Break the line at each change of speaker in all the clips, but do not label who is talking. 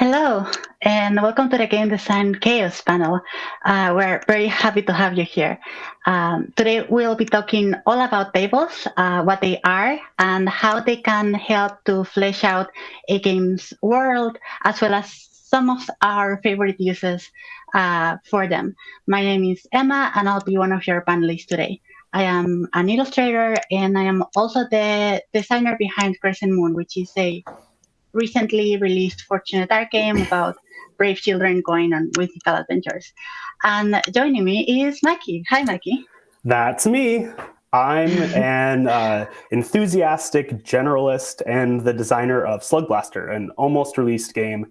Hello, and welcome to the Game Design Chaos panel. We're very happy to have you here. Today, we'll be talking all about tables, what they are, and how they can help to flesh out a game's world, as well as some of our favorite uses for them. My name is Emma, and I'll be one of your panelists today. I am an illustrator, and I am also the designer behind Crescent Moon, which is a recently released Fortunate Dark game about brave children going on mythical adventures. And joining me is Mikey. Hi, Mikey.
That's me. I'm an enthusiastic generalist and the designer of Slug Blaster, an almost released game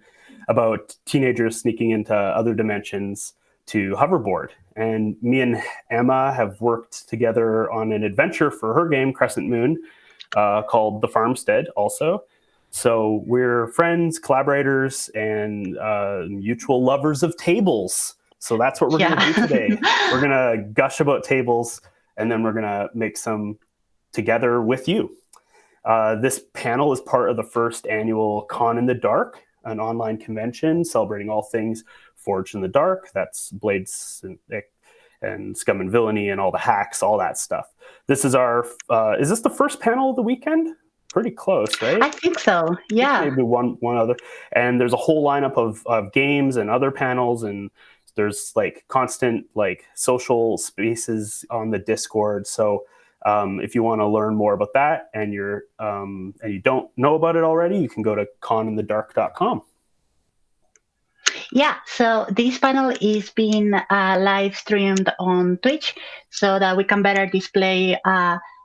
about teenagers sneaking into other dimensions to hoverboard. And me and Emma have worked together on an adventure for her game, Crescent Moon, called The Farmstead also. So we're friends, collaborators, and mutual lovers of tables. So that's what we're going to do today. We're going to gush about tables, and then we're going to make some together with you. This panel is part of the first annual Con in the Dark, an online convention celebrating all things Forged in the Dark. That's Blades and Scum and Villainy and all the hacks, all that stuff. This is is this the first panel of the weekend? Pretty close, right?
I think so. Yeah.
Maybe one other. And there's a whole lineup of games and other panels, and there's like constant like social spaces on the Discord. So if you want to learn more about that and you don't know about it already, you can go to coninthedark.com.
Yeah, so this panel is being live streamed on Twitch so that we can better display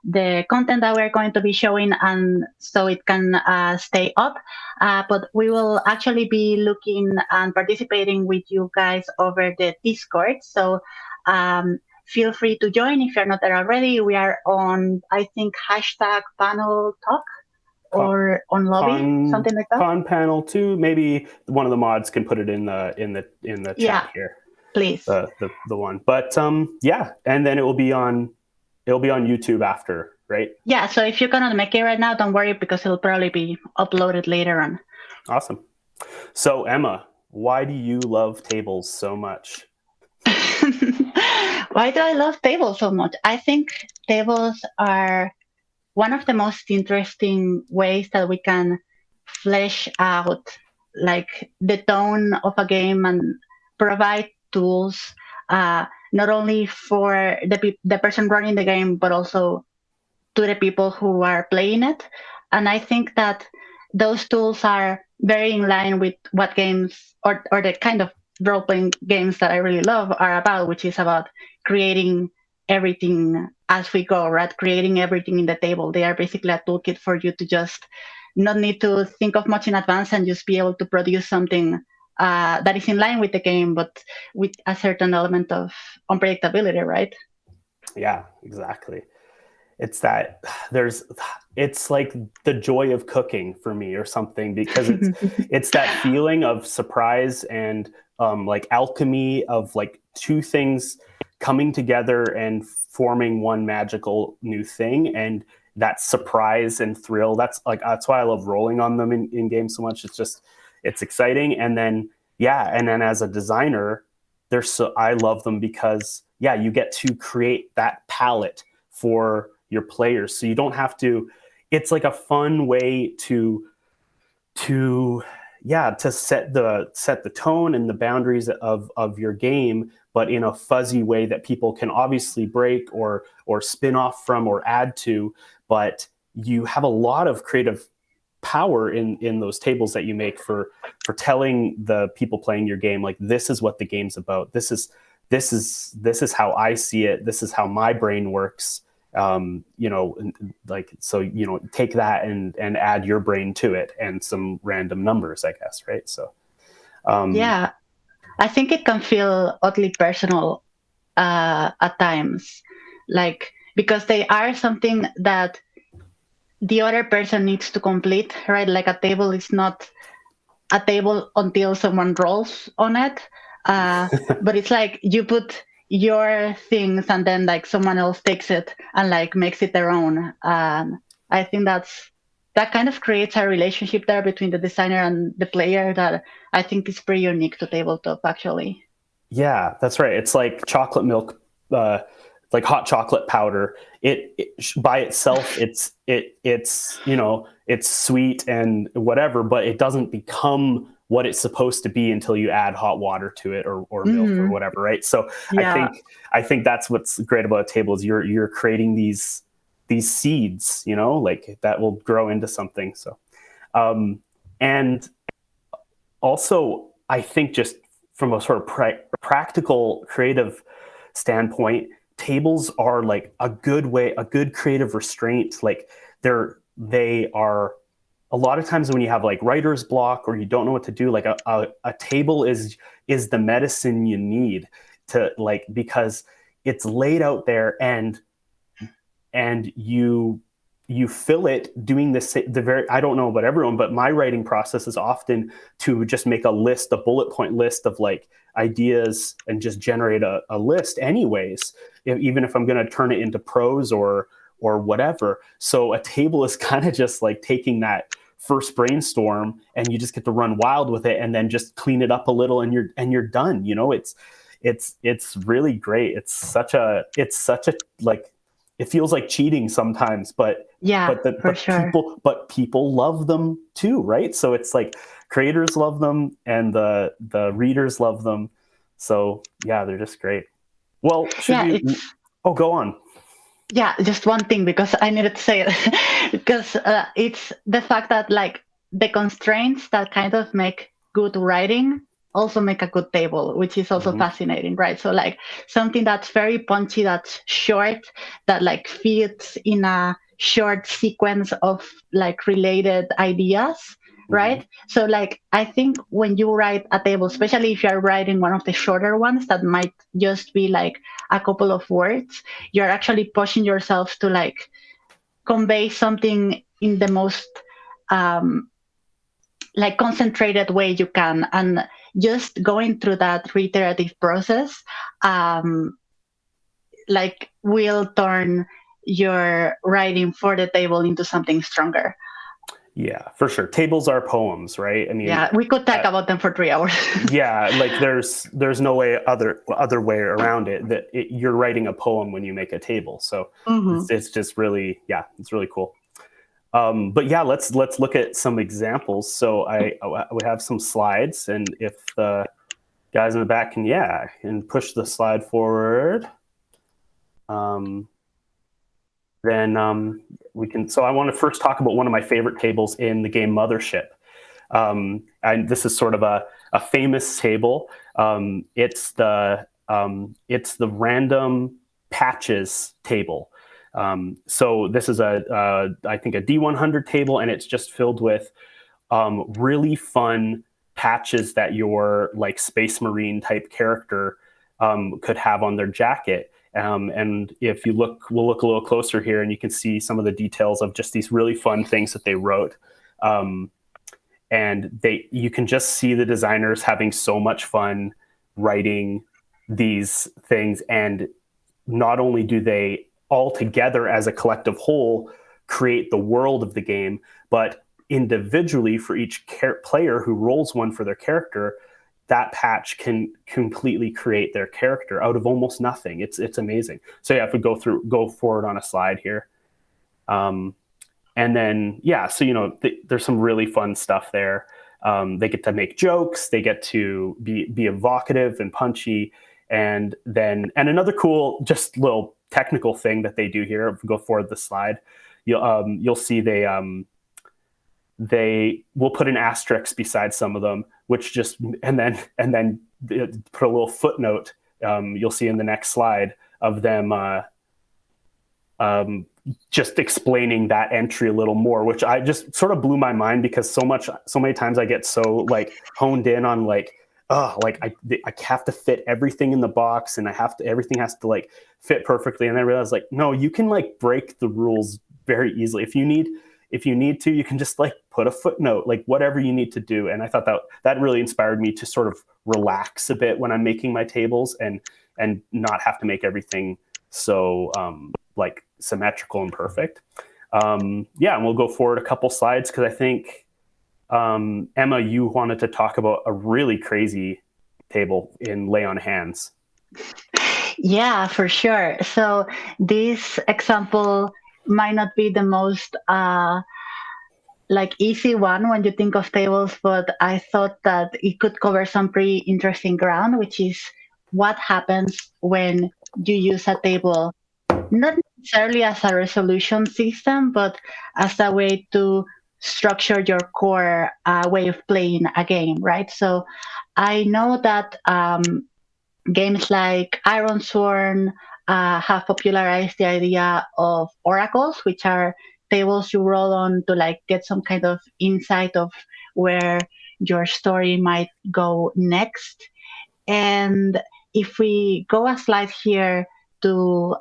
the content that we're going to be showing and so it can stay up. But we will actually be looking and participating with you guys over the Discord. So feel free to join if you're not there already. We are on, I think, hashtag panel talk or on lobby, something like that.
Con panel 2. Maybe one of the mods can put it in the chat here.
Please.
The one. But yeah, and then it'll be on YouTube after, right?
Yeah, so if you cannot make it right now, don't worry because it'll probably be uploaded later on.
Awesome. So Emma, why do you love tables so much?
Why do I love tables so much? I think tables are one of the most interesting ways that we can flesh out like the tone of a game and provide tools not only for the person running the game but also to the people who are playing it. And I think that those tools are very in line with what games or the kind of role-playing games that I really love are about, which is about creating everything as we go, right? Creating everything in the table. They are basically a toolkit for you to just not need to think of much in advance and just be able to produce something that is in line with the game, but with a certain element of unpredictability, right?
Yeah, exactly. It's like the joy of cooking for me or something, because it's that feeling of surprise and like alchemy of like two things coming together and forming one magical new thing, and that surprise and thrill. That's why I love rolling on them in games so much. It's exciting. And then as a designer, I love them because you get to create that palette for your players, so you don't have to. It's like a fun way to set the tone and the boundaries of your game, but in a fuzzy way that people can obviously break or spin off from or add to. But you have a lot of creative power in those tables that you make for telling the people playing your game, like, this is what the game's about. This is how I see it. This is how my brain works. Take that and add your brain to it and some random numbers, I guess, right? So
I think it can feel oddly personal at times, like, because they are something that the other person needs to complete, right? Like a table is not a table until someone rolls on it, but it's like you put your things and then like someone else takes it and like makes it their own. I think that's that kind of creates a relationship there between the designer and the player that I think is pretty unique to tabletop, actually.
Yeah, that's right. It's like chocolate milk, like hot chocolate powder. It by itself, it's it's sweet and whatever, but it doesn't become what it's supposed to be until you add hot water to it or milk or
Hmm.
whatever, right? So
Yeah.
I think that's what's great about a table is you're creating these seeds, like that will grow into something. So and also, I think just from a sort of practical, creative standpoint, tables are like a good way, a good creative restraint. Like they are a lot of times when you have like writer's block or you don't know what to do, like a table is the medicine you need to like because it's laid out there and you fill it doing the very I don't know about everyone, but my writing process is often to just make a bullet point list of like ideas and just generate a list anyways, even if I'm going to turn it into prose or whatever. So a table is kind of just like taking that first brainstorm and you just get to run wild with it and then just clean it up a little and you're done. It's really great. It's such a like it feels like cheating sometimes,
Yeah, for sure.
but people love them too, right? So it's like creators love them and the readers love them. So yeah, they're just great. Well, should
Yeah,
we?
it's
Oh, go on.
yeah, just one thing because I needed to say it because it's the fact that like the constraints that kind of make good writing also make a good table, which is also
Hmm.
fascinating, right? So like something that's very punchy, that's short, that like fits in a short sequence of like related ideas,
Hmm.
right? So like I think when you write a table, especially if you're writing one of the shorter ones that might just be like a couple of words, you're actually pushing yourself to like convey something in the most um, like concentrated way you can, and just going through that reiterative process like will turn your writing for the table into something stronger.
Yeah, for sure. Tables are poems, right? I mean,
Yeah, we could talk
uh,
about them for 3 hours.
yeah, like there's no way other way around it that you're writing a poem when you make a table. So
Hmm.
it's just really it's really cool. But yeah, let's look at some examples. So we have some slides, and if the guys in the back can push the slide forward, um, then we can. So I want to first talk about one of my favorite tables in the game Mothership. And this is sort of a famous table. It's the random patches table. So this is I think a D100 table, and it's just filled with really fun patches that your like Space Marine type character could have on their jacket. And if we'll look a little closer here, and you can see some of the details of just these really fun things that they wrote. And you can just see the designers having so much fun writing these things, and not only do they all together as a collective whole create the world of the game, but individually for each player who rolls one for their character, that patch can completely create their character out of almost nothing. It's amazing. So yeah, if we go forward on a slide here, um, and then so there's some really fun stuff there. They get to make jokes, they get to be evocative and punchy, and another cool just little technical thing that they do here. If we go forward the slide, you'll see they will put an asterisk beside some of them, which just and then put a little footnote. You'll see in the next slide of them um, just explaining that entry a little more, which I just sort of blew my mind because so many times I get so like honed in on like, oh, like I have to fit everything in the box and everything has to like fit perfectly. And I realized like, no, you can like break the rules very easily. If you need to, you can just like put a footnote, like whatever you need to do. And I thought that really inspired me to sort of relax a bit when I'm making my tables and not have to make everything so like symmetrical and perfect. Yeah, and we'll go forward a couple slides because I think, Emma, you wanted to talk about a really crazy table in Lay on Hands.
Yeah, for sure. So this example might not be the most like easy one when you think of tables, but I thought that it could cover some pretty interesting ground, which is what happens when you use a table not necessarily as a resolution system, but as a way to structure your core way of playing a game, right? So I know that games like Iron Sworn have popularized the idea of oracles, which are tables you roll on to like get some kind of insight of where your story might go next. And if we go a slide here to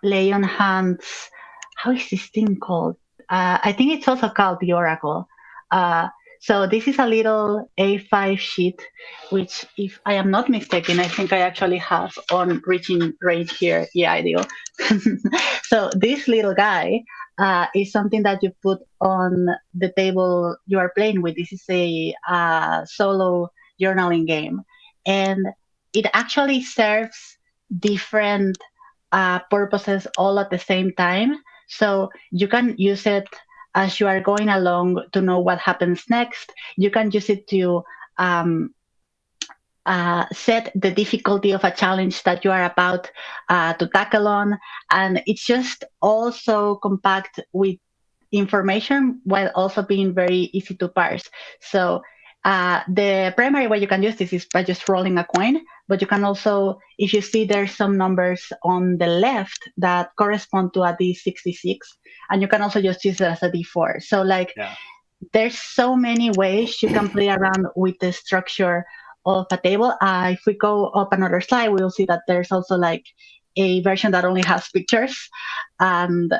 lay on hands. How is this thing called? I think it's also called the Oracle. Uh, so this is a little A5 sheet, which, if I am not mistaken, I think I actually have on reaching range here. Yeah, I do. So this little guy is something that you put on the table you are playing with. This is a solo journaling game, and it actually serves different purposes all at the same time. So you can use it as you are going along to know what happens next. You can use it to um, set the difficulty of a challenge that you are about to tackle on. And it's just also compact with information while also being very easy to parse. So the primary way you can use this is by just rolling a coin, but you can also, if you see there's some numbers on the left that correspond to a D66, and you can also just use it as a D4. So like
Yeah.
there's so many ways you can play around with the structure of a table. If we go up another slide, we'll see that there's also like a version that only has pictures. And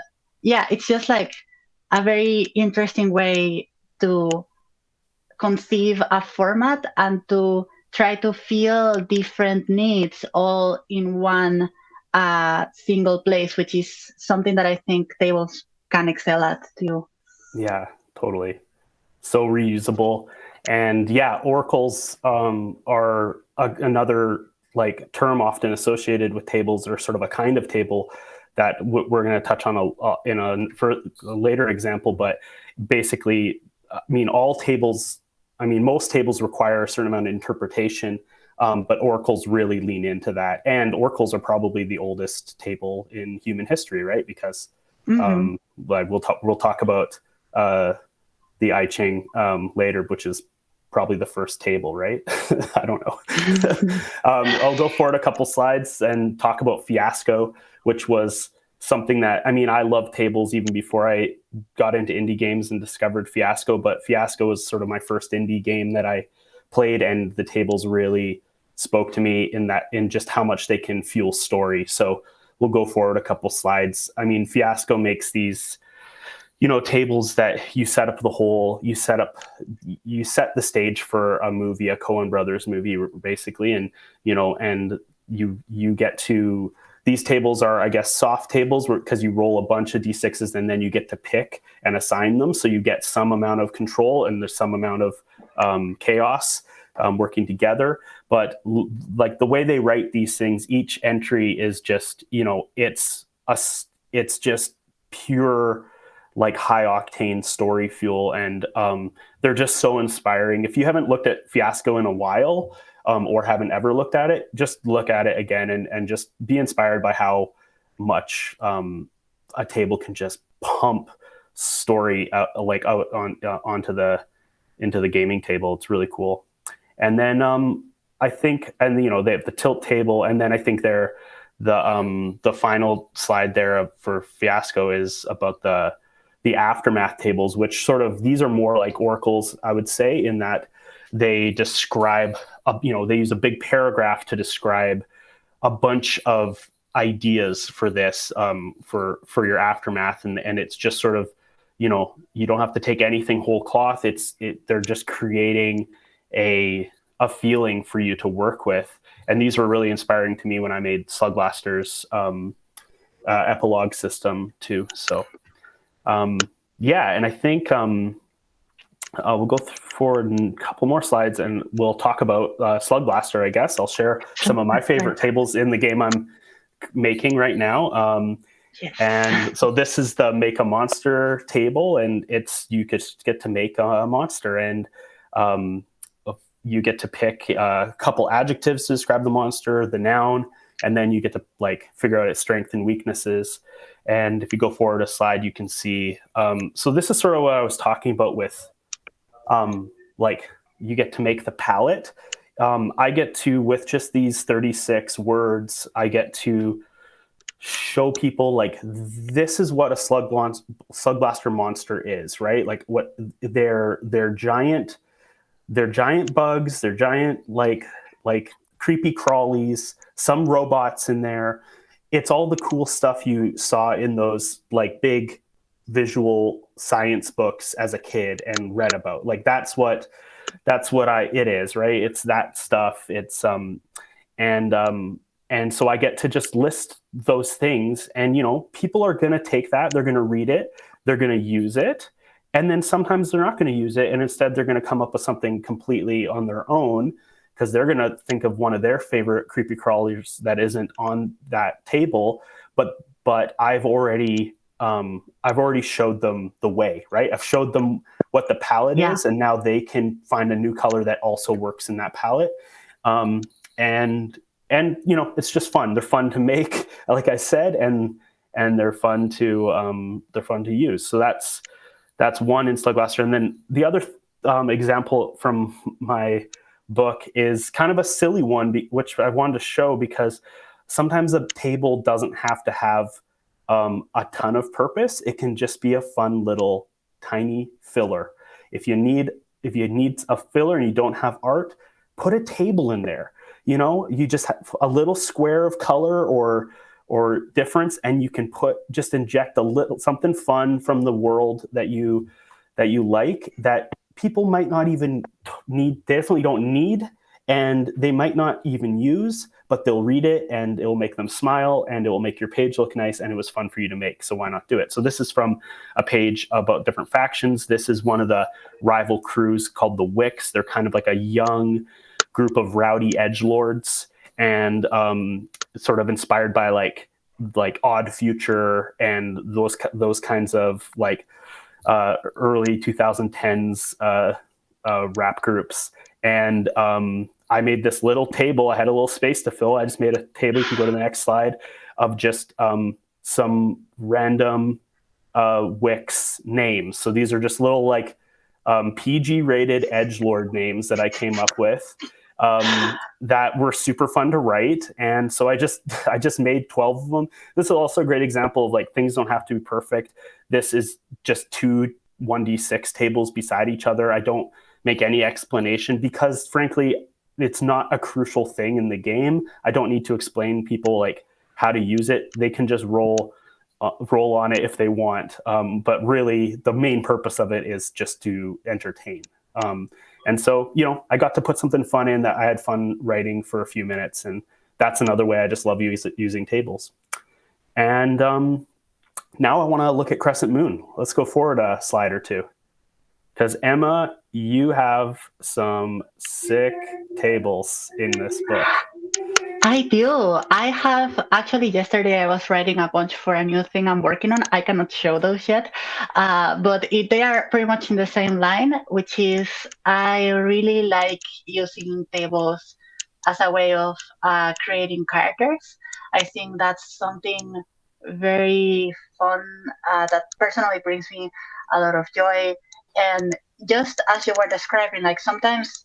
yeah, it's just like a very interesting way to conceive a format and to try to fill different needs all in one single place, which is something that I think tables can excel at too.
Yeah, totally. So reusable. And yeah, oracles are another like term often associated with tables, or sort of a kind of table that we're going to touch on in a later example. But basically, I mean, most tables require a certain amount of interpretation, but oracles really lean into that. And oracles are probably the oldest table in human history, right? Because like we'll talk about the I Ching later, which is probably the first table, right? I don't know. I'll go forward a couple slides and talk about Fiasco, which was something that, I mean, I loved tables even before I got into indie games and discovered Fiasco, but Fiasco was sort of my first indie game that I played, and the tables really spoke to me in just how much they can fuel story. So we'll go forward a couple slides. I mean, Fiasco makes these tables that you set the stage for a movie, a Coen Brothers movie, basically. And, and you get to, these tables are, I guess, soft tables because you roll a bunch of D6s and then you get to pick and assign them. So you get some amount of control and there's some amount of chaos working together. But like the way they write these things, each entry is just, it's just pure, like high octane story fuel, and they're just so inspiring. If you haven't looked at Fiasco in a while, or haven't ever looked at it, just look at it again and just be inspired by how much a table can just pump story out onto the gaming table. It's really cool. And then I think, and they have the tilt table, and then I think the final slide there for Fiasco is about the aftermath tables, which these are more like oracles, I would say, in that they describe, they use a big paragraph to describe a bunch of ideas for this, for your aftermath. And it's just sort of, you don't have to take anything whole cloth. They're just creating a feeling for you to work with. And these were really inspiring to me when I made Slug Blasters, epilogue system too. So yeah, and I think we'll go forward in a couple more slides and we'll talk about Slug Blaster, I guess. I'll share some of my favorite tables in the game I'm making right now.
Yes.
And so this is the Make a Monster table, and you just get to make a monster, and you get to pick a couple adjectives to describe the monster, the noun, and then you get to like figure out its strengths and weaknesses. And if you go forward a slide, you can see. So this is sort of what I was talking about with, like you get to make the palette. I get to, with just these 36 words, I get to show people like this is what a slug blaster monster is, right? Like what they're giant bugs, they're giant like creepy crawlies, some robots in there. It's all the cool stuff you saw in those like big visual science books as a kid and read about. Like that's what it is, right? It's that stuff. It's and so I get to just list those things, and people are going to take that, they're going to read it, they're going to use it, and then sometimes they're not going to use it, and instead they're going to come up with something completely on their own because they're going to think of one of their favorite creepy crawlers that isn't on that table, but I've already showed them the way, right? I've showed them what the palette is, and now they can find a new color that also works in that palette. And it's just fun. They're fun to make, like I said, and they're fun to use. So that's one in Slug Blaster. And then the other example from my book is kind of a silly one, which I wanted to show because sometimes a table doesn't have to have a ton of purpose. It can just be a fun little tiny filler. If you need a filler and you don't have art, put a table in there. You just have a little square of color or difference, and you can just inject a little something fun from the world that you like, that people might not even need, definitely don't need, and they might not even use, but they'll read it and it will make them smile and it will make your page look nice, and it was fun for you to make, so why not do it? So this is from a page about different factions. This is one of the rival crews called the Wicks. They're kind of like a young group of rowdy edgelords, and sort of inspired by like Odd Future and those kinds of like early 2010s rap groups. And I made this little table. I had a little space to fill. I just made a table. You can go to the next slide, of just some random Wix names. So these are just little like PG rated edgelord names that I came up with that were super fun to write. And so I just made 12 of them. This is also a great example of like things don't have to be perfect. This is just two 1d6 tables beside each other. I don't make any explanation because frankly, it's not a crucial thing in the game. I don't need to explain people like how to use it. They can just roll on it if they want. But really the main purpose of it is just to entertain. And so, I got to put something fun in that I had fun writing for a few minutes. And that's another way I just love using tables. And now I want to look at Crescent Moon. Let's go forward a slide or two. Because Emma, you have some sick tables in this book.
I do. I have actually yesterday I was writing a bunch for a new thing I'm working on. I cannot show those yet, but they are pretty much in the same line, which is I really like using tables as a way of creating characters. I think that's something very fun that personally brings me a lot of joy. And just as you were describing, like sometimes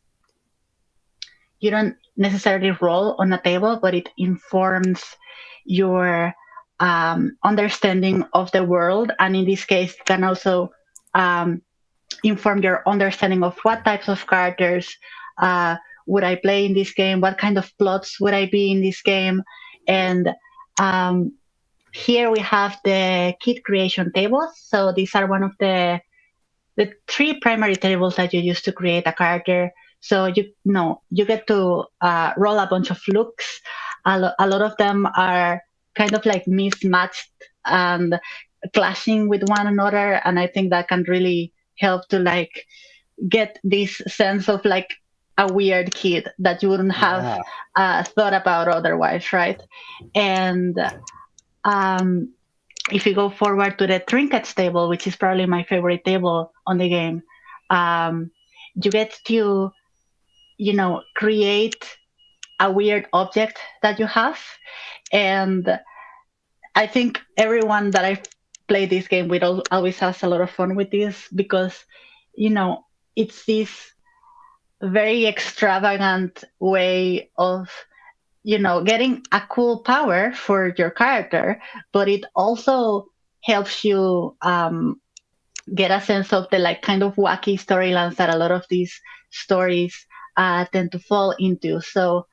you don't necessarily roll on a table, but it informs your understanding of the world. And in this case, it can also inform your understanding of what types of characters would I play in this game, what kind of plots would I be in this game. And here we have the kit creation tables. So these are one of the three primary tables that you use to create a character. So you get to roll a bunch of looks. A lot of them are kind of like mismatched and clashing with one another, and I think that can really help to like get this sense of like a weird kid that you wouldn't have
Yeah.
thought about otherwise, right? And um, if you go forward to the trinkets table, which is probably my favorite table on the game, um, you get to, create a weird object that you have. And I think everyone that I've played this game with always has a lot of fun with this because, you know, it's this very extravagant way of, getting a cool power for your character, but it also helps you get a sense of the like kind of wacky storylines that a lot of these stories tend to fall into. So,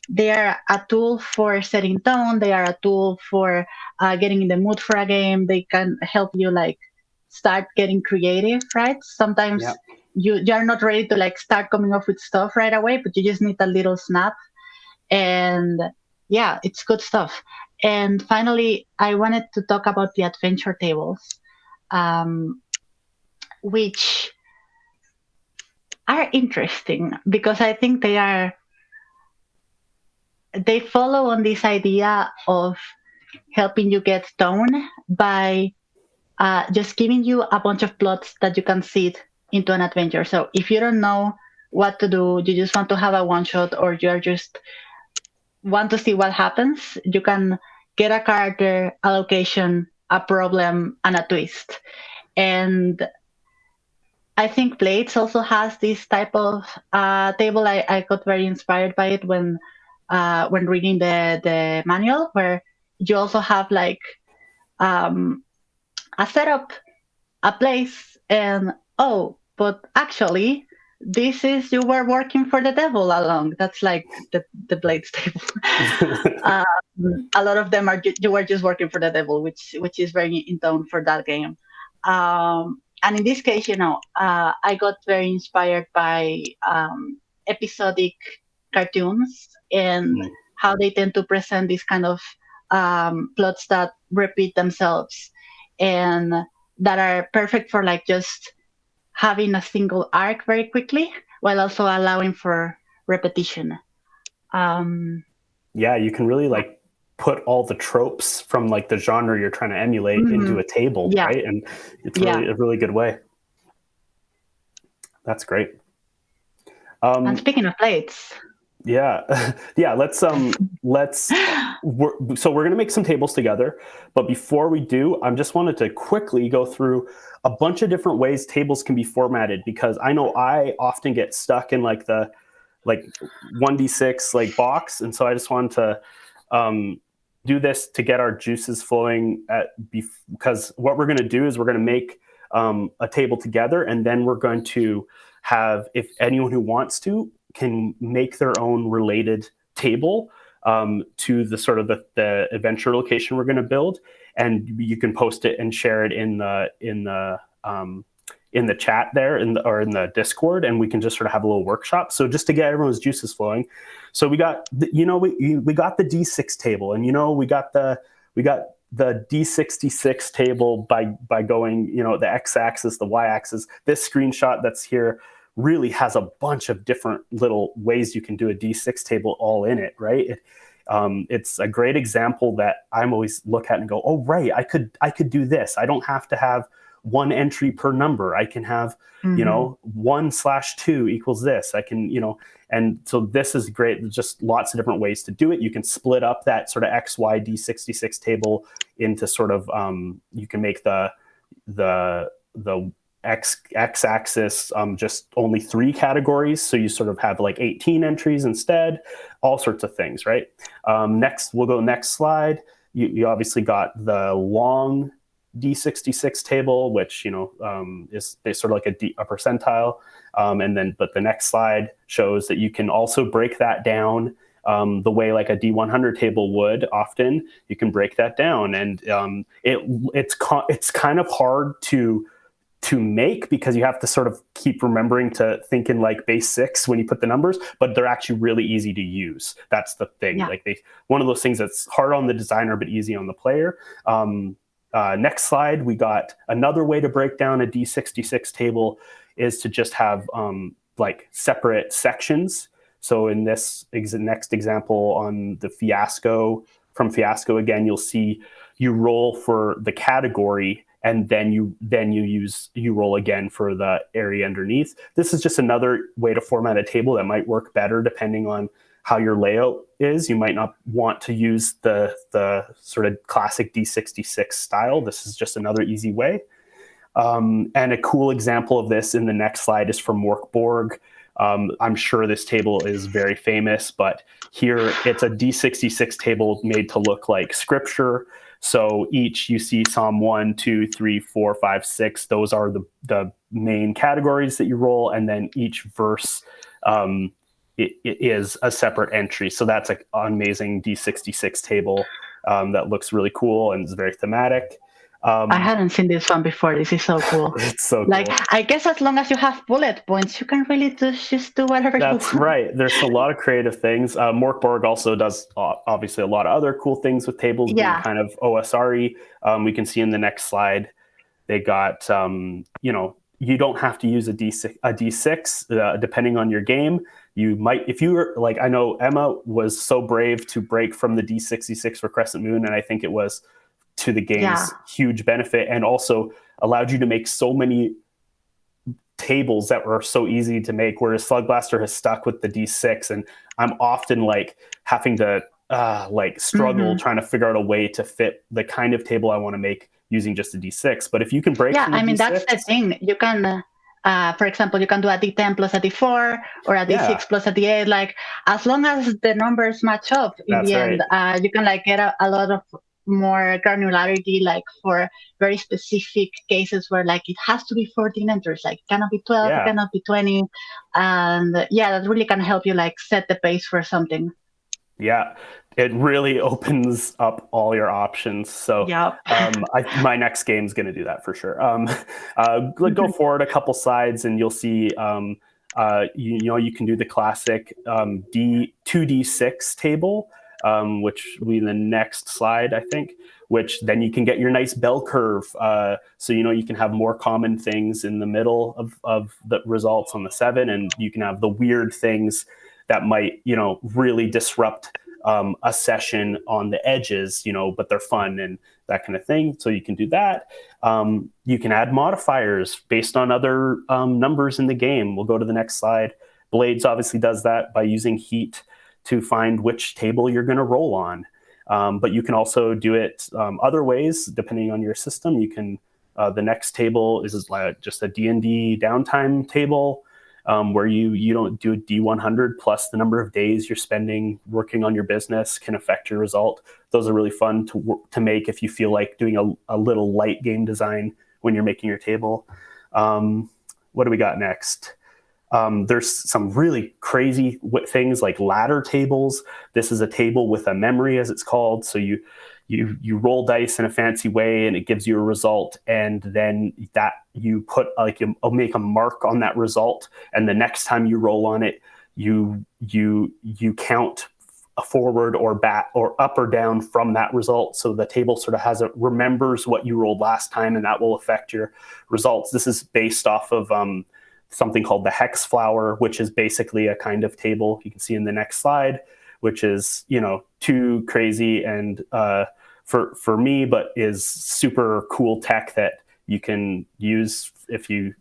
they are a tool for setting tone. They are a tool for getting in the mood for a game. They can help you like start getting creative, right? Sometimes
Yeah.
you're not ready to like start coming up with stuff right away, but you just need a little snap. And yeah, it's good stuff. And finally, I wanted to talk about the adventure tables. Um, which are interesting because I think they follow on this idea of helping you get tone by just giving you a bunch of plots that you can seed into an adventure. So if you don't know what to do, you just want to have a one shot, or you're just want to see what happens, you can get a character, a location, a problem, and a twist. And I think Blades also has this type of table. I got very inspired by it when reading the manual, where you also have like um, a setup, a place, and oh, but actually, this is you were working for the devil along. That's like the Blades table. um, a lot of them are you were just working for the devil, which is very in tone for that game. And in this case, I got very inspired by episodic cartoons and
Mm.
how they tend to present these kind of plots that repeat themselves and that are perfect for like just having a single arc very quickly while also allowing for repetition. Um,
Yeah, you can really like put all the tropes from like the genre you're trying to emulate into
mhm,
a table,
yeah,
right? And it's
yeah.
really a really good way. That's great.
And
Um,
speaking of plates,
yeah, yeah. Let's. So we're gonna make some tables together, but before we do, I just wanted to quickly go through a bunch of different ways tables can be formatted because I know I often get stuck in like the like 1d6 like box, and so I just wanted to um, do this to get our juices flowing because what we're going to do is we're going to make a table together, and then we're going to have, if anyone who wants to can make their own related table to the sort of the adventure location we're going to build, and you can post it and share it in the chat there or in the Discord, and we can just sort of have a little workshop. So just to get everyone's juices flowing. So we got we got the D6 table, and we got the D66 table by going the X-axis, the Y-axis. This screenshot that's here really has a bunch of different little ways you can do a D6 table all in it, right? It's a great example that I'm always look at and go, oh right, I could do this. I don't have to have one entry per number. I can have,
mm-hmm.
1/2 equals this. I can, and so this is great. There's just lots of different ways to do it. You can split up that sort of XY D66 table into sort of, you can make the X-axis just only 3 categories. So you sort of have like 18 entries instead, all sorts of things, right? Next, we'll go next slide. You obviously got the long D66 table, which is sort of like a percentile, but the next slide shows that you can also break that down the way like a D100 table would. Often you can break that down, and it's kind of hard to to make because you have to sort of keep remembering to think in like base 6 when you put the numbers, but they're actually really easy to use. That's the thing.
Yeah.
Like one of those things that's hard on the designer but easy on the player. Next slide, we got another way to break down a D66 table is to just have like separate sections. So in this next example on the Fiasco, from Fiasco again, you'll see you roll for the category and then you roll again for the area underneath. This is just another way to format a table that might work better depending on how your layout is. You might not want to use the sort of classic D66 style. This is just another easy way. And a cool example of this in the next slide is from Morkborg. I'm sure this table is very famous, but here it's a D66 table made to look like scripture. So each you see Psalm 1, 2, 3, 4, 5, 6. Those are the main categories that you roll. And then each verse it is a separate entry. So that's an amazing D66 table that looks really cool and is very thematic.
I hadn't seen this one before. This is so cool.
It's so
like,
cool.
I guess as long as you have bullet points, you can really just do whatever you want.
That's right. There's a lot of creative things. Morkborg also does obviously a lot of other cool things with tables being kind of OSR-y. We can see in the next slide, they got, you don't have to use a D6 depending on your game. You might, if you were like, I know Emma was so brave to break from the D66 for Crescent Moon, and I think it was to the game's huge benefit, and also allowed you to make so many tables that were so easy to make, whereas Slug Blaster has stuck with the D6, and I'm often like having to struggle trying to figure out a way to fit the kind of table I want to make using just a D6. But if you can break from the D6,
that's the thing. You can for example, you can do a D10 plus a D4 or a D6 plus a D8. Like, as long as the numbers match up in the end, you can like get a lot of more granularity, like for very specific cases where like it has to be 14 entries, like it cannot be 12, it cannot be 20. And that really can help you like set the pace for something.
Yeah, it really opens up all your options. So my next game is going to do that for sure. Go forward a couple slides and you'll see, you can do the classic 2D6 table, which will be the next slide, I think, which then you can get your nice bell curve. So, you can have more common things in the middle of the results on the 7, and you can have the weird things that might, really disrupt a session on the edges, but they're fun and that kind of thing. So you can do that. You can add modifiers based on other numbers in the game. We'll go to the next slide. Blades obviously does that by using heat to find which table you're going to roll on. But you can also do it other ways, depending on your system. You can, the next table is just a D&D downtime table, where you don't do a D100 plus the number of days you're spending working on your business can affect your result. Those are really fun to make if you feel like doing a little light game design when you're making your table. What do we got next? There's some really crazy things like ladder tables. This is a table with a memory, as it's called. So you roll dice in a fancy way and it gives you a result, and then that you put you'll make a mark on that result, and the next time you roll on it, you count forward or back or up or down from that result. So the table sort of remembers what you rolled last time, and that will affect your results. This is based off of something called the hex flower, which is basically a kind of table you can see in the next slide, which is, too crazy and for me, but is super cool tech that you can use if you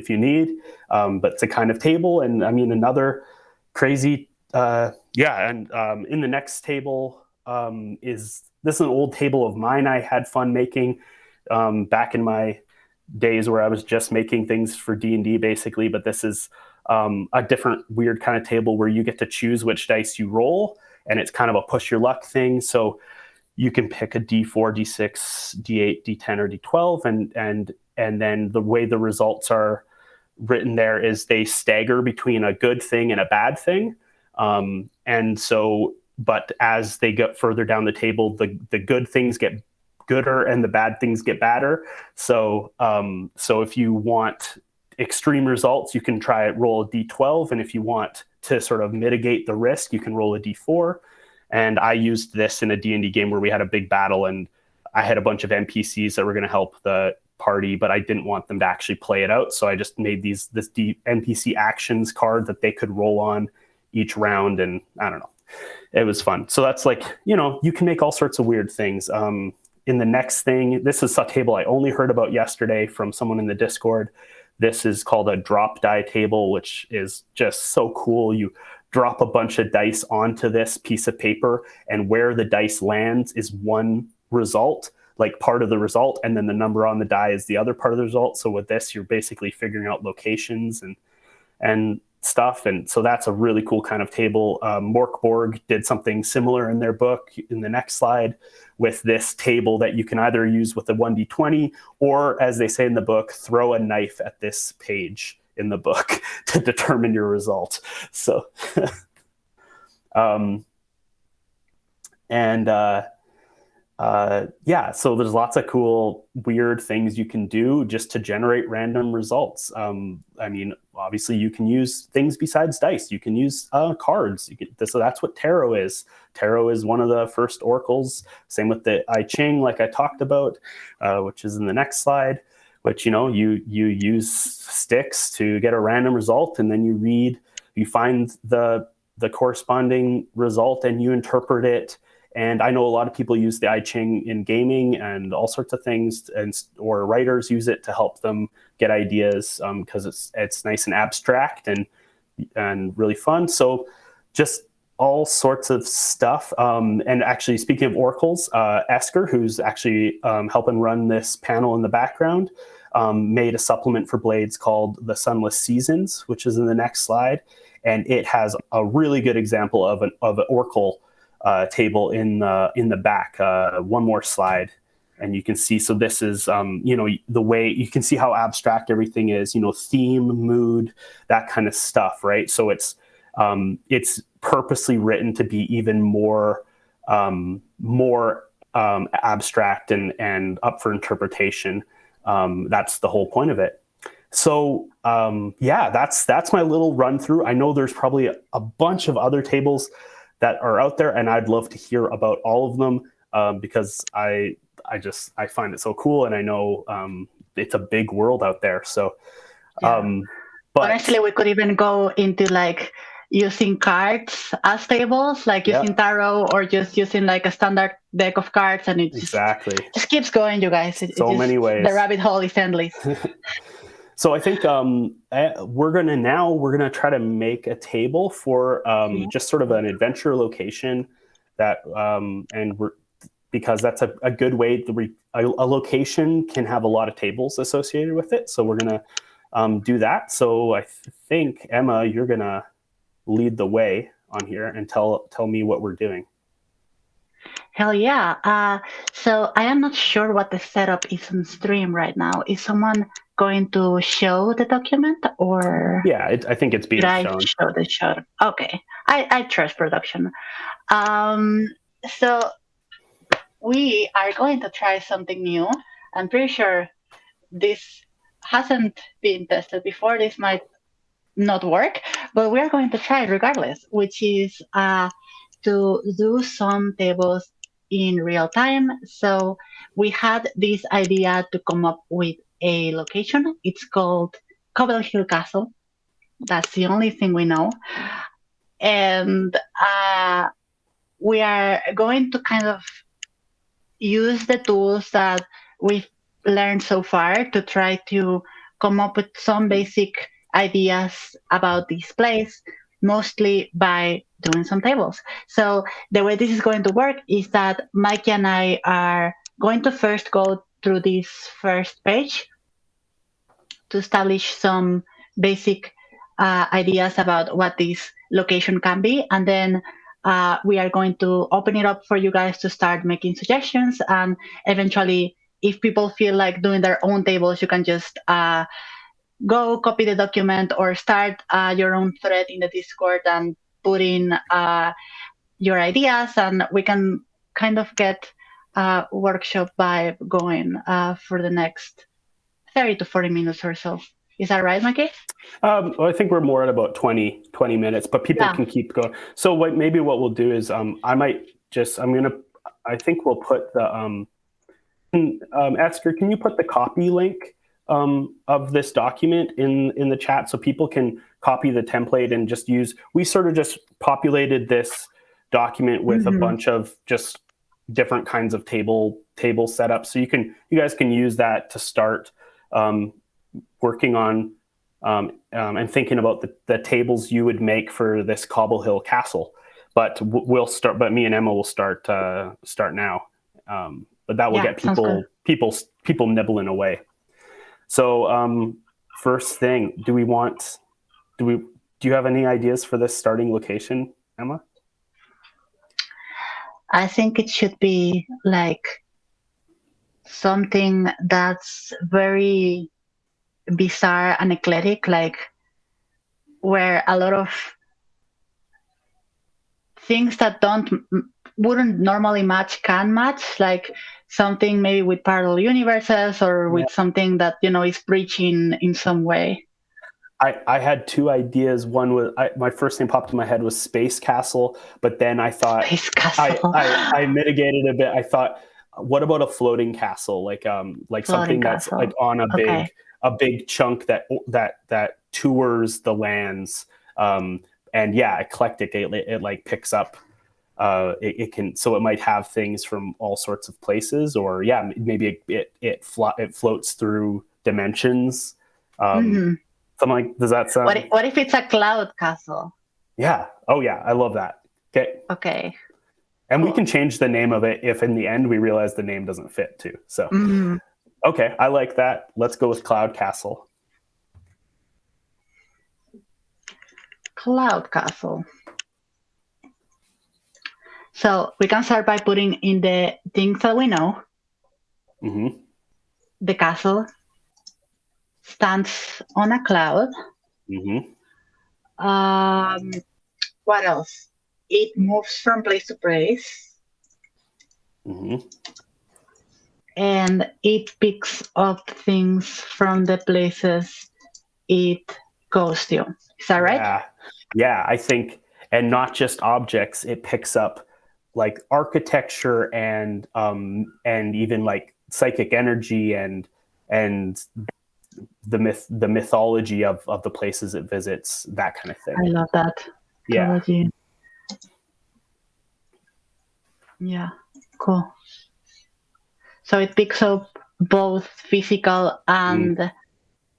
need. But it's a kind of table, and I mean another crazy in the next table is an old table of mine I had fun making back in my days where I was just making things for D&D basically, but this is a different weird kind of table where you get to choose which dice you roll, and it's kind of a push your luck thing. So you can pick a D4, D6, D8, D10, or D12, and then the way the results are written there is they stagger between a good thing and a bad thing. And so, but as they get further down the table, the good things get gooder and the bad things get badder. So if you want extreme results, you can roll a d12, and if you want to sort of mitigate the risk, you can roll a d4. And I used this in a D&D game where we had a big battle, and I had a bunch of NPCs that were going to help the party, but I didn't want them to actually play it out. So I just made this NPC actions card that they could roll on each round, and I don't know. It was fun. So that's like, you can make all sorts of weird things. In the next thing, this is a table I only heard about yesterday from someone in the Discord. This is called a drop die table, which is just so cool. You drop a bunch of dice onto this piece of paper, and where the dice lands is one result, like part of the result, and then the number on the die is the other part of the result. So with this, you're basically figuring out locations and stuff. And so that's a really cool kind of table. Morkborg did something similar in their book in the next slide with this table that you can either use with a 1d20, or as they say in the book, throw a knife at this page in the book to determine your result. So, so there's lots of cool, weird things you can do just to generate random results. Obviously you can use things besides dice. You can use cards. So that's what tarot is. Tarot is one of the first oracles. Same with the I Ching, like I talked about, which is in the next slide, which, you use sticks to get a random result, and then you find the corresponding result and you interpret it. And I know a lot of people use the I Ching in gaming and all sorts of things, or writers use it to help them get ideas, because it's nice and abstract and really fun. So just all sorts of stuff. And actually, speaking of oracles, Esker, who's actually helping run this panel in the background, made a supplement for Blades called The Sunless Seasons, which is in the next slide. And it has a really good example of an oracle table in the back. One more slide, and you can see. So this is, the way you can see how abstract everything is. Theme, mood, that kind of stuff, right? So it's purposely written to be even more abstract and up for interpretation. That's the whole point of it. So that's my little run through. I know there's probably a bunch of other tables that are out there, and I'd love to hear about all of them, because I find it so cool, and I know it's a big world out there. So,
but honestly, we could even go into like using cards as tables, like using tarot, or just using like a standard deck of cards, and it just keeps going, you guys.
Many ways.
The rabbit hole is endless.
So I think we're gonna try to make a table for just sort of an adventure location that because that's a good way a location can have a lot of tables associated with it. So we're gonna do that. So I think, Emma, you're gonna lead the way on here and tell me what we're doing.
Hell yeah. So I am not sure what the setup is on stream right now. Is someone going to show the document, or?
Yeah, I think it's being shown.
Show the show. Okay. I trust production. So we are going to try something new. I'm pretty sure this hasn't been tested before. This might not work, but we are going to try it regardless, which is to do some tables in real time. So we had this idea to come up with a location. It's called Cobble Hill Castle. That's the only thing we know. And we are going to kind of use the tools that we've learned so far to try to come up with some basic ideas about this place, mostly by doing some tables. So the way this is going to work is that Mikey and I are going to first go through this first page to establish some basic ideas about what this location can be. And then we are going to open it up for you guys to start making suggestions. And eventually, if people feel like doing their own tables, you can just go copy the document or start your own thread in the Discord and put in your ideas, and we can kind of get workshop vibe going for the next 30 to 40 minutes or so. Is that right, Mikey?
Well, I think we're more at about 20 minutes, but people
Yeah.
can keep going. So maybe what we'll do is I think we'll put the Esker, can you put the copy link of this document in the chat so people can copy the template and just use? We sort of just populated this document with a bunch of just different kinds of table setups, so you guys can use that to start working on and thinking about the tables you would make for this Cobble Hill Castle. But we'll start. But me and Emma will start now. But that will get people nibbling away. So first thing, do you have any ideas for this starting location, Emma?
I think it should be like something that's very bizarre and eclectic, like where a lot of things that wouldn't normally match can match, like something maybe with parallel universes or with something that is preaching in some way.
I had two ideas. One was my first thing popped in my head was Space Castle, but then I thought I mitigated a bit. I thought, what about a floating castle, like something that's like on a big chunk that tours the lands, and eclectic. It like picks up. It can, so it might have things from all sorts of places, or maybe it floats through dimensions. Something like, does that sound?
What if it's a cloud castle?
Yeah. Oh yeah, I love that.
Okay.
And we can change the name of it if in the end we realize the name doesn't fit too. So okay, I like that. Let's go with Cloud Castle.
Cloud Castle. So we can start by putting in the things that we know. The castle stands on a cloud. What else? It moves from place to place. And it picks up things from the places it goes to. Is that right?
Yeah, I think, and not just objects. It picks up like architecture and even like psychic energy and the mythology of the places it visits, that kind of thing.
I love that.
Yeah.
Yeah, cool. So it picks up both physical and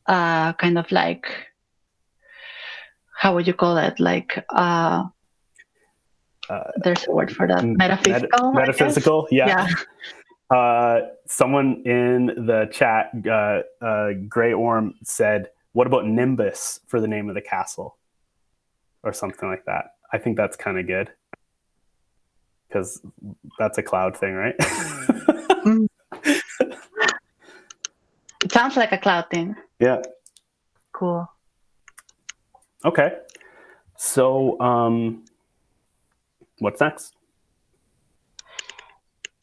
kind of like, how would you call it? Like, there's a word for that. Metaphysical?
Metaphysical, yeah. Someone in the chat, Grey Orm, said, what about Nimbus for the name of the castle? Or something like that. I think that's kind of good. Because that's a cloud thing, right?
It sounds like a cloud thing.
Yeah.
Cool.
Okay. So, what's next?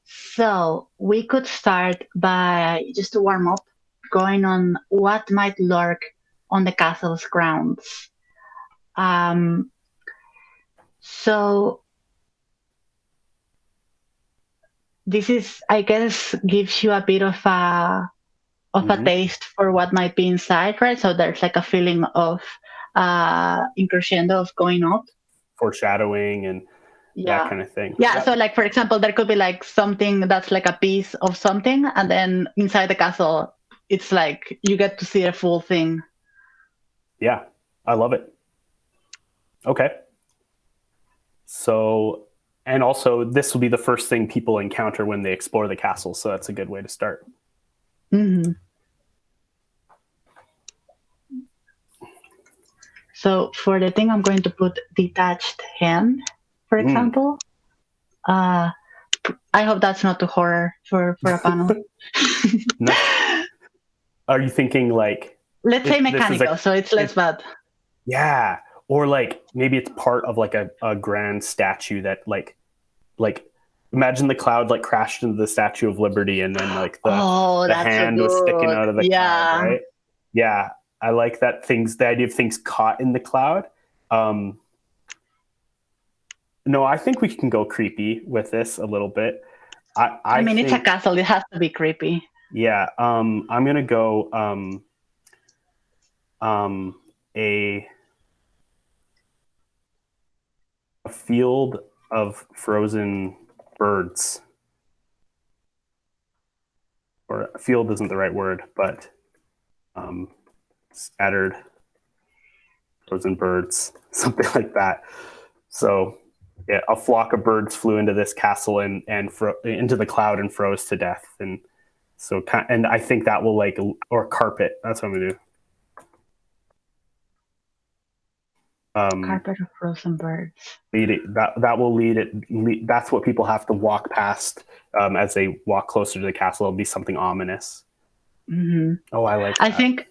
So we could start by, just to warm up, going on what might lurk on the castle's grounds. So this is, I guess, gives you a bit of a taste for what might be inside, right? So there's like a feeling of increscendo of going up,
foreshadowing and that kind of thing.
Yeah. So like, for example, there could be like something that's like a piece of something, and then inside the castle, it's like you get to see a full thing.
Yeah, I love it. Okay. So, and also this will be the first thing people encounter when they explore the castle. So that's a good way to start.
So for the thing, I'm going to put detached hand, for example. I hope that's not too horror for a panel.
No. Are you thinking like...
Let's say mechanical, so it's less bad.
Yeah. Or like maybe it's part of like a grand statue that like imagine the cloud like crashed into the Statue of Liberty, and then like the
that's so
hand was sticking
good.
out of the cloud,
Yeah.
right? Yeah, I like that the idea of things caught in the cloud. No, I think we can go creepy with this a little bit.
I
I
mean, it's a
think,
castle. It has to be creepy.
yeah. I'm gonna go a field of frozen birds, or field isn't the right word, but scattered frozen birds, something like that. So yeah, a flock of birds flew into this castle and into the cloud and froze to death. And so, and I think that will like, or carpet. That's what I'm gonna do.
Carpet of frozen birds.
Lead it, that will lead it. That's what people have to walk past as they walk closer to the castle. It'll be something ominous.
Mm-hmm.
Oh, I like
I
that.
think,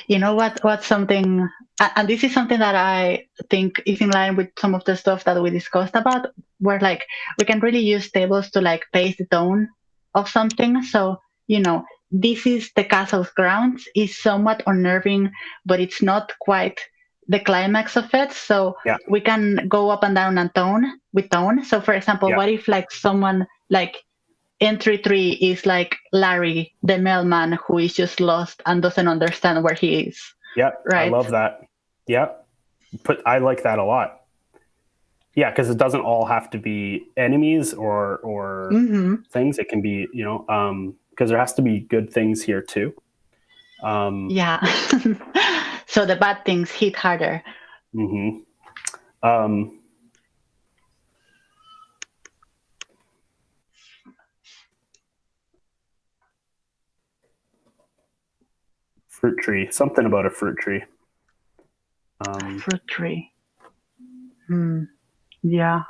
you know what's something, and this is something that I think is in line with some of the stuff that we discussed about, where like we can really use tables to like base the tone of something. So, this is the castle's grounds is somewhat unnerving, but it's not quite the climax of it. So
Yeah,
we can go up and down and tone with tone. So for example,
yeah,
what if like someone like entry 3 is like Larry, the mailman who is just lost and doesn't understand where he is.
yeah. I
Right?
love that. Yeah, I like that a lot. Yeah, because it doesn't all have to be enemies or
Mm-hmm.
things. It can be, because there has to be good things here too.
Yeah. So the bad things hit harder.
Mm-hmm. um, Fruit tree. Something about a fruit tree.
Fruit tree. Yeah.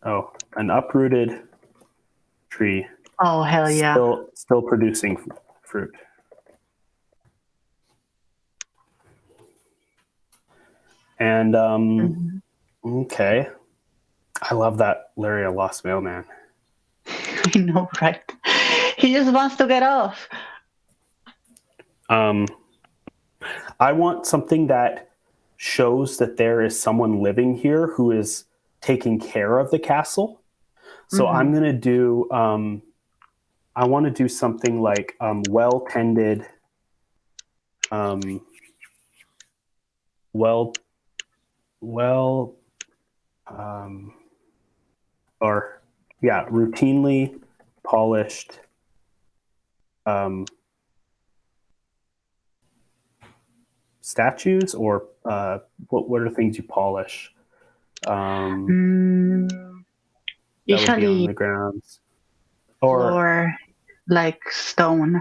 Oh, an uprooted tree,
Oh, hell yeah.
still producing fruit. And
Mm-hmm.
okay, I love that Larry, a lost mailman.
I know, right? He just wants to get off.
Um, I want something that shows that there is someone living here who is taking care of the castle. So
Mm-hmm.
I'm gonna do. I want to do something like well tended, um, well, well, um, or yeah, routinely polished. Statues, or what are things you polish?
Mm,
That would be on
usually
the grounds. Or
or like stone.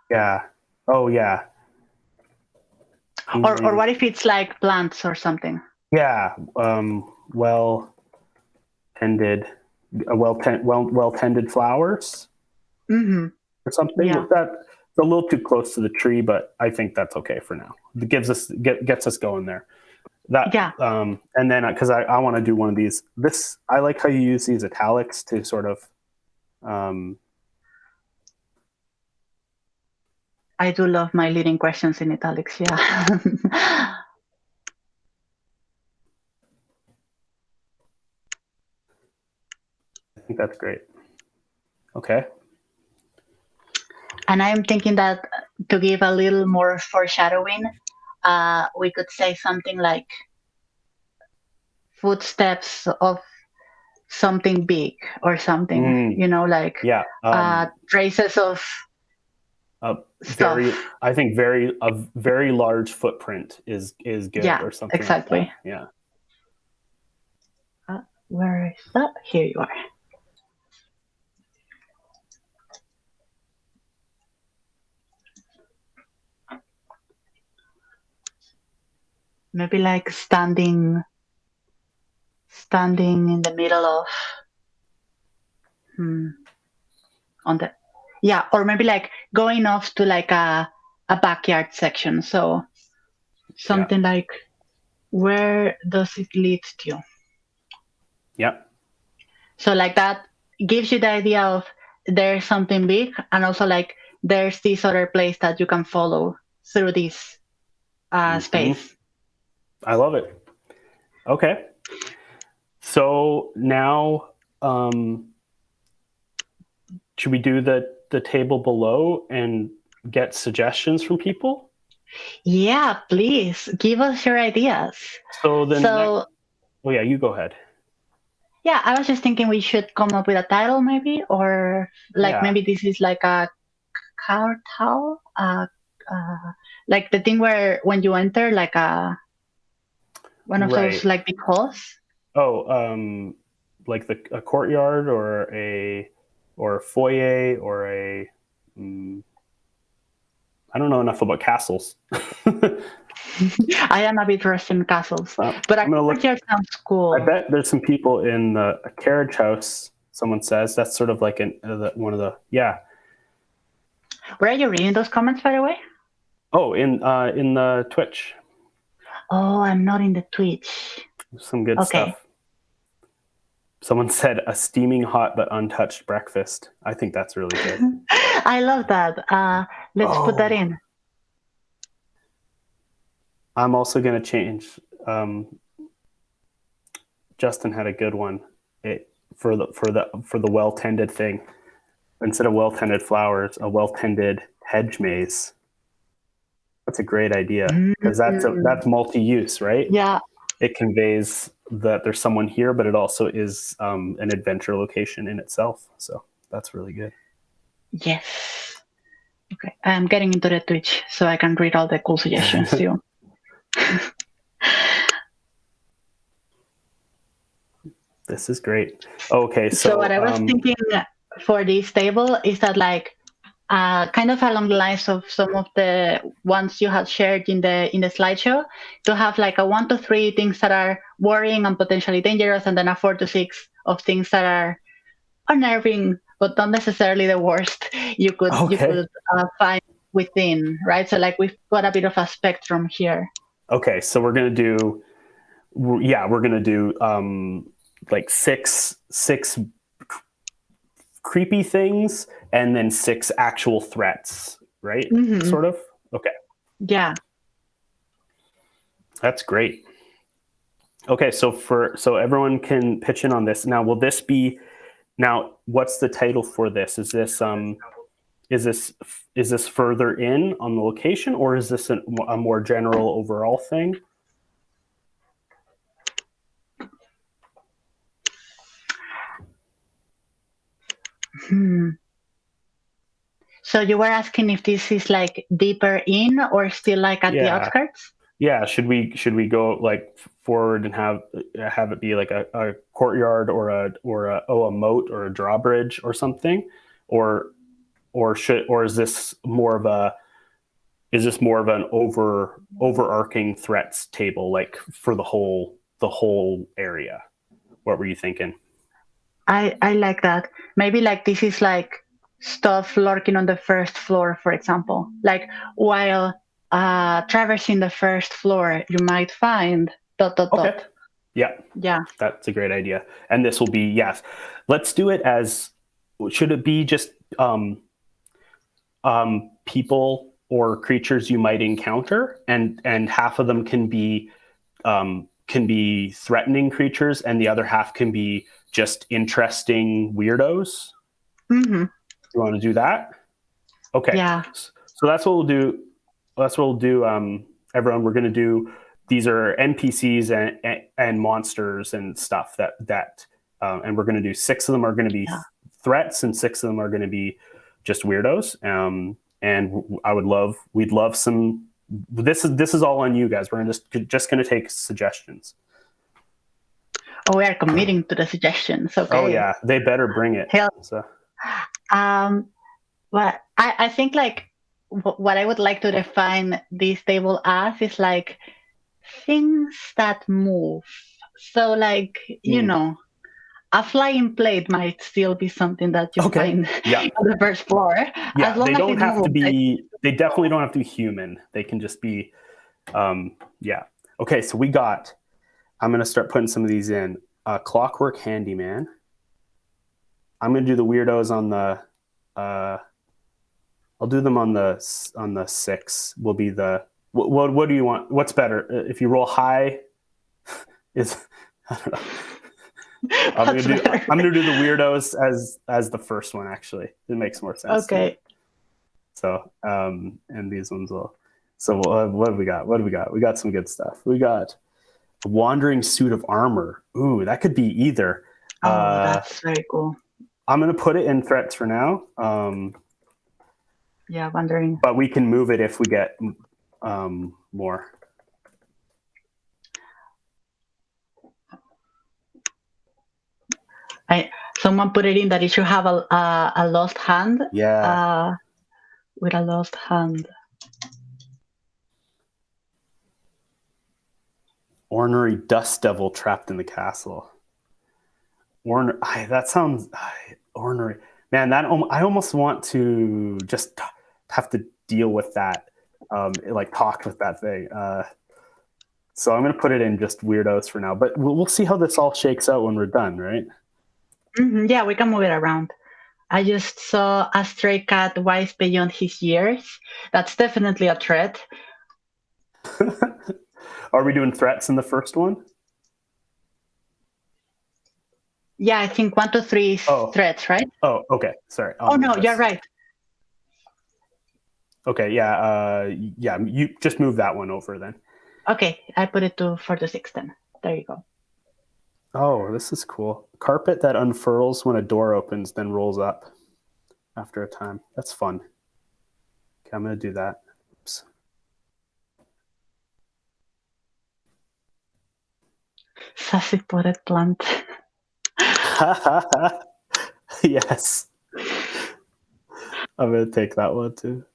yeah. Oh yeah.
Or
Easily.
what if it's like plants or something?
Yeah. Well tended, well tended flowers
Mm-hmm.
or something
Yeah.
with that. It's a little too close to the tree, but I think that's okay for now. It gets us going there. That
Yeah.
And then because I want to do one of these. This I like how you use these italics to sort of um,
I do love my leading questions in italics. Yeah.
I think that's great. Okay.
And I'm thinking that to give a little more foreshadowing, we could say something like footsteps of something big or something,
Mm,
like
yeah.
traces of
A
stuff.
I think a very large footprint is good,
Yeah,
or something like that.
exactly.
Yeah.
Where is that? Here you are. Maybe like standing in the middle of on the yeah, or maybe like going off to like a backyard section. So
Yeah.
something like, where does it lead to?
Yep.
So like that gives you the idea of there's something big, and also like there's this other place that you can follow through this
Hmm.
space.
I love it. Okay. So now, should we do the table below and get suggestions from people?
Yeah, please give us your ideas.
So the next,
So
oh yeah, you go ahead.
yeah, I was just thinking we should come up with a title maybe, or like
Yeah.
maybe this is like a cartel, like the thing where when you enter, like one of those
Right.
like big halls.
Oh, like a courtyard or a foyer or a. Mm, I don't know enough about castles.
I am a bit rusty in castles,
Well,
but a
I'm gonna look.
courtyard sounds
I
cool.
bet there's some people in a carriage house. Someone says that's sort of like one of the yeah.
Where are you reading those comments, by the way?
Oh, in the Twitch,
Oh, I'm not in the Twitch.
some good
Okay.
stuff. Someone said a steaming hot but untouched breakfast. I think that's really good.
I love that. Let's put that
Oh,
in.
I'm also gonna change. Justin had a good one. For the well tended thing. Instead of well tended flowers, a well tended hedge maze. That's a great idea because
Mm,
that's multi use, right?
yeah.
It conveys that there's someone here, but it also is an adventure location in itself. So that's really good.
Yes. Okay. I'm getting into the Twitch so I can read all the cool suggestions too.
This is great. Okay,
So what
so
I was thinking for this table is that like kind of along the lines of some of the ones you had shared in the slideshow, to have like a 1 to 3 things that are worrying and potentially dangerous, and then a 4 to 6 of things that are unnerving but not necessarily the worst you could
okay,
find within, right? So like we've got a bit of a spectrum here.
okay, so we're gonna do like six creepy things and then six actual threats, right?
Hmm.
Sort of. Okay,
Yeah.
that's great. Okay, so everyone can pitch in on this. Now, will this be now? What's the title for this? Is this is this further in on the location, or is this a more general overall thing?
Hmm. So you were asking if this is like deeper in or still like at the
Yeah,
outskirts?
yeah. Should we go like forward and have it be like a courtyard or a moat or a drawbridge or something, or or is this more of an overarching threats table like for the whole area? What were you thinking?
I like that. Maybe like this is like stuff lurking on the first floor, for example. Like while traversing the first floor, you might find dot dot
Okay.
dot.
Yeah,
Yeah.
that's a great idea. And this will be yes. Let's do it as should it be just people or creatures you might encounter, and half of them can be threatening creatures, and the other half can be just interesting weirdos.
Hmm.
You want to do that? Okay.
Yeah.
So that's what we'll do. That's what we'll do. Everyone, we're going to do. These are NPCs and monsters and stuff and we're going to do six of them are going to be
Yeah.
threats, and six of them are going to be just weirdos. And we'd love some. This is all on you guys. We're just going to take suggestions.
Oh, we are committing to the suggestions.
Oh
Okay.
yeah, they better bring it.
Hell.
So
Um, but I think like what I would like to define this table as is like things that move. So like,
mm,
a flying plate might still be something that you
okay,
find
yeah.
on the first floor, as
Yeah, they
long as
don't
it
have to
moves.
be. They definitely don't have to be human. They can just be. Yeah. Okay, so we got. I'm gonna start putting some of these in. Clockwork Handyman. I'm gonna do the weirdos on the. I'll do them on the 6. Will be the what do you want? What's better? If you roll high, is I don't know. I'm gonna do the weirdos as the first one. Actually, it makes more sense.
Okay.
So and these ones will. So what have we got? What do we got? We got some good stuff. We got a wandering suit of armor. Ooh, that could be either.
Oh, that's very cool.
I'm gonna put it in threats for now.
Yeah, wandering.
But we can move it if we get more.
Someone put it in that it should have a lost hand.
Yeah.
With a lost hand.
Ornery dust devil trapped in the castle. That sounds ornery. Man, that I almost want to just have to deal with that, like talk with that thing. So I'm going to put it in just weirdos for now. But we'll see how this all shakes out when we're done, right?
Mm-hmm. Yeah, we can move it around. I just saw a stray cat wise beyond his years. That's definitely a threat.
Are we doing threats in the first one?
Yeah, I think 1 to 3 is threats, right?
Oh, okay. Sorry.
Oh no, you're right.
Okay, yeah. You just move that one over then.
Okay, I put it to 4 to 6 then. There you go.
Oh, this is cool. Carpet that unfurls when a door opens, then rolls up after a time. That's fun. Okay, I'm going to do that. Oops.
Sassy potted plant.
Yes. I'm going to take that one too.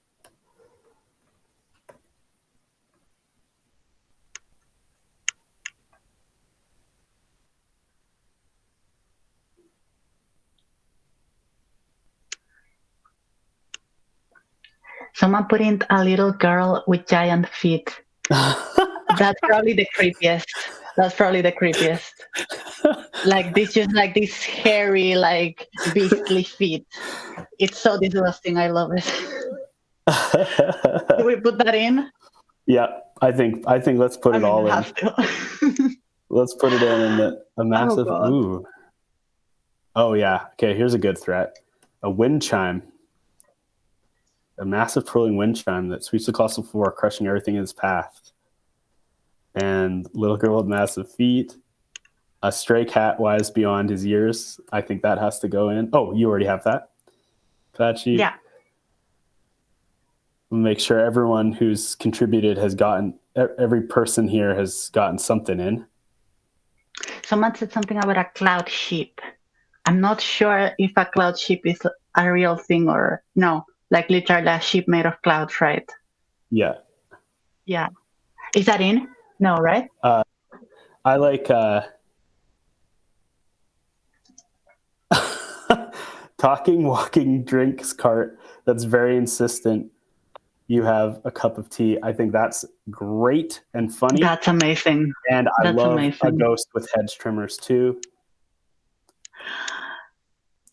Someone put in a little girl with giant feet. That's probably the creepiest. Like this hairy, like beastly feet. It's so disgusting. I love it. Do we put that in?
Yeah, I think let's put it all in. Let's put it in a massive. Ooh. Oh yeah. Okay, here's a good threat. A wind chime. A massive twirling wind chime that sweeps across the floor, crushing everything in its path. And little girl with massive feet. A stray cat wise beyond his years. I think that has to go in. Oh, you already have that. Patchy.
Yeah.
Make sure everyone who's contributed has gotten. Every person here has gotten something in.
Someone said something about a cloud ship. I'm not sure if a cloud ship is a real thing or no. Like literally a ship made of clouds, right?
Yeah.
Yeah. Is that in? No, right?
I like talking, walking, drinks cart that's very insistent. You have a cup of tea. I think that's great and funny.
That's amazing.
And I love a ghost with hedge trimmers too.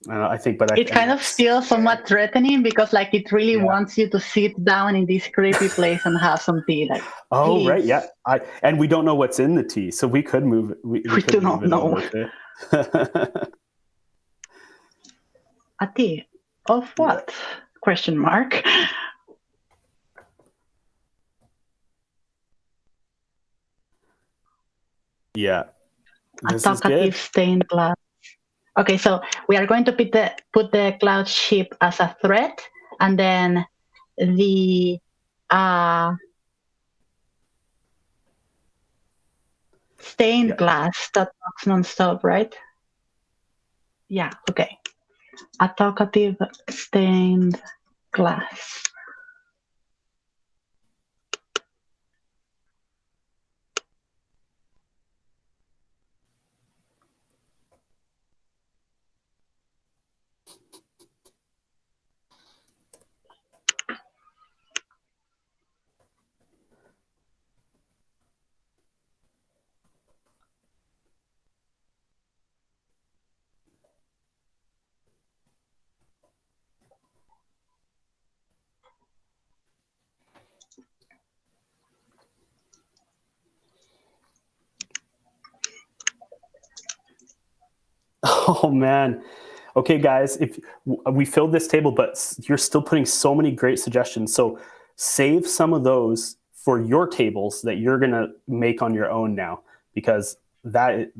I think, but
it's kind of still somewhat threatening because, like, it really wants you to sit down in this creepy place and have some tea. Like,
oh, right, yeah. And we don't know what's in the tea, so we could move it. We
do not know. A tea of what? Yeah. Question mark.
Yeah.
A talkative stained glass. Okay, so we are going to put the cloud ship as a threat, and then the stained glass that talks nonstop, right? Yeah, okay. A talkative stained glass.
Oh man. Okay, guys, if we filled this table, but you're still putting so many great suggestions. So save some of those for your tables that you're gonna make on your own now, because that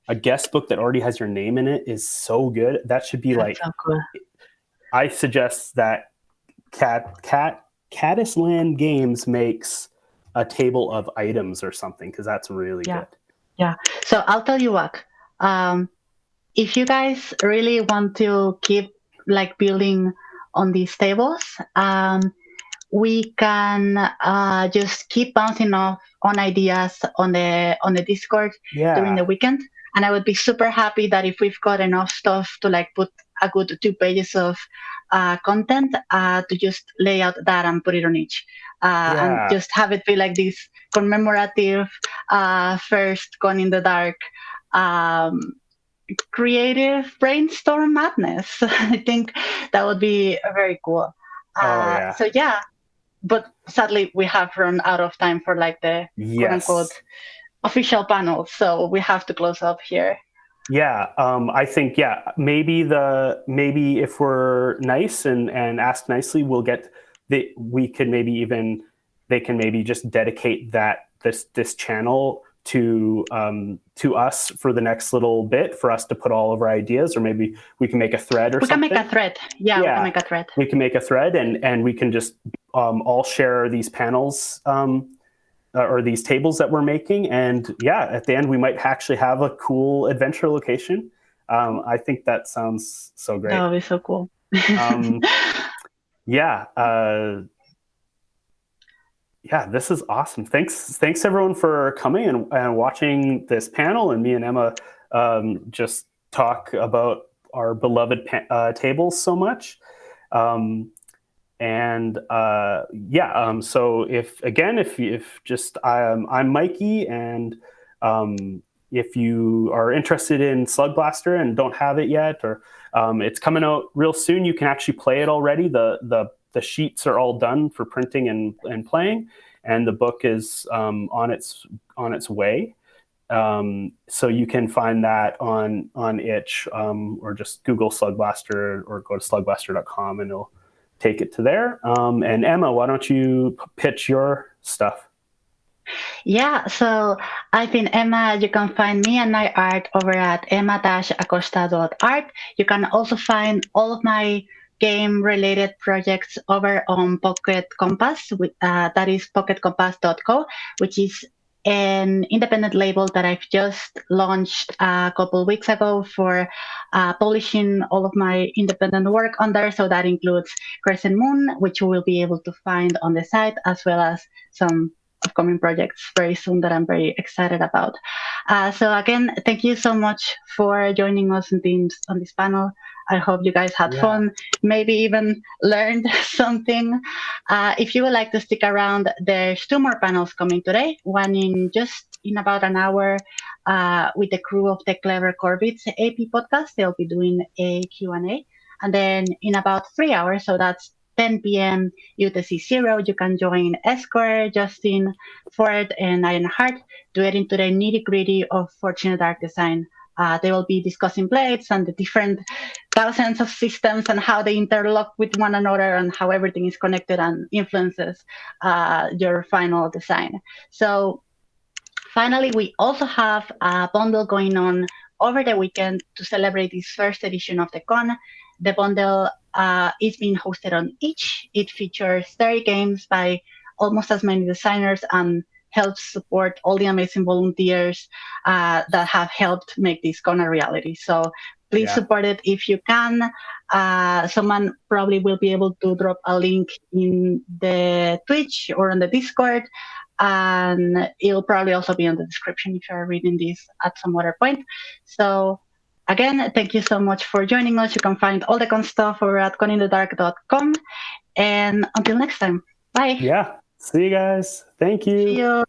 a guest book that already has your name in it is so good. That should be
That's
like,
so cool.
I suggest that Caddisland Games makes a table of items or something, because that's really
Yeah.
good.
Yeah. So I'll tell you what. Um, if you guys really want to keep like building on these tables, we can just keep bouncing off on ideas on the Discord during
Yeah,
the weekend. And I would be super happy that if we've got enough stuff to like put a good 2 pages of content, to just lay out that and put it on each, and
yeah.
just have it be like this commemorative first Gone in the Dark um, creative brainstorm madness. I think that would be very cool.
Oh yeah.
So yeah, but sadly we have run out of time for like the quote unquote
Yes.
official panel, so we have to close up here.
Yeah, I think maybe if we're nice and ask nicely, we'll get we could maybe even they can maybe just dedicate this channel to us for the next little bit, for us to put all of our ideas, or maybe we can make a thread or
We can make
something.
a thread. Yeah, we can
Yeah,
make a thread.
we can make a thread, and we can just all share these panels, or these tables that we're making. And yeah, at the end, we might actually have a cool adventure location. I think that sounds so
That
great.
would be so cool.
Um, yeah. Yeah, this is awesome. Thanks everyone for coming and watching this panel, and me and Emma just talk about our beloved tables so much. And so if just I'm Mikey, and if you are interested in Slug Blaster and don't have it yet, or it's coming out real soon, you can actually play it already. The sheets are all done for printing and playing, and the book is on its way. So you can find that on itch, or just Google Slug Blaster, or go to slugblaster.com, and it'll take it to there. And Emma, why don't you pitch your stuff?
Yeah, so I've been Emma. You can find me and my art over at emma-acosta.art. You can also find all of my game related projects over on Pocket Compass, that is pocketcompass.co, which is an independent label that I've just launched a couple weeks ago for publishing all of my independent work on there. So that includes Crescent Moon, which you will be able to find on the site, as well as some upcoming projects very soon that I'm very excited about. So again, thank you so much for joining us on this panel. I hope you guys had fun, maybe even learned something. If you would like to stick around, there's 2 more panels coming today. One in about an hour with the crew of the Clever Corvids AP podcast. They'll be doing a Q&A. And then in about 3 hours, so that's 10 p.m. UTC 0, you can join Esquire, Justin, Ford, and Ironheart to get into the nitty gritty of Fortunate Dark design. They will be discussing blades and the different thousands of systems and how they interlock with one another and how everything is connected and influences your final design. So finally, we also have a bundle going on over the weekend to celebrate this first edition of the con. The bundle is being hosted on Itch. It features 30 games by almost as many designers and helps support all the amazing volunteers that have helped make this con a reality. So please support it if you can. Someone probably will be able to drop a link in the Twitch or on the Discord, and it'll probably also be on the description if you're reading this at some other point. So again, thank you so much for joining us. You can find all the con stuff over at goninthedark.com. And until next time, bye.
Yeah. See you guys. Thank you.
See you.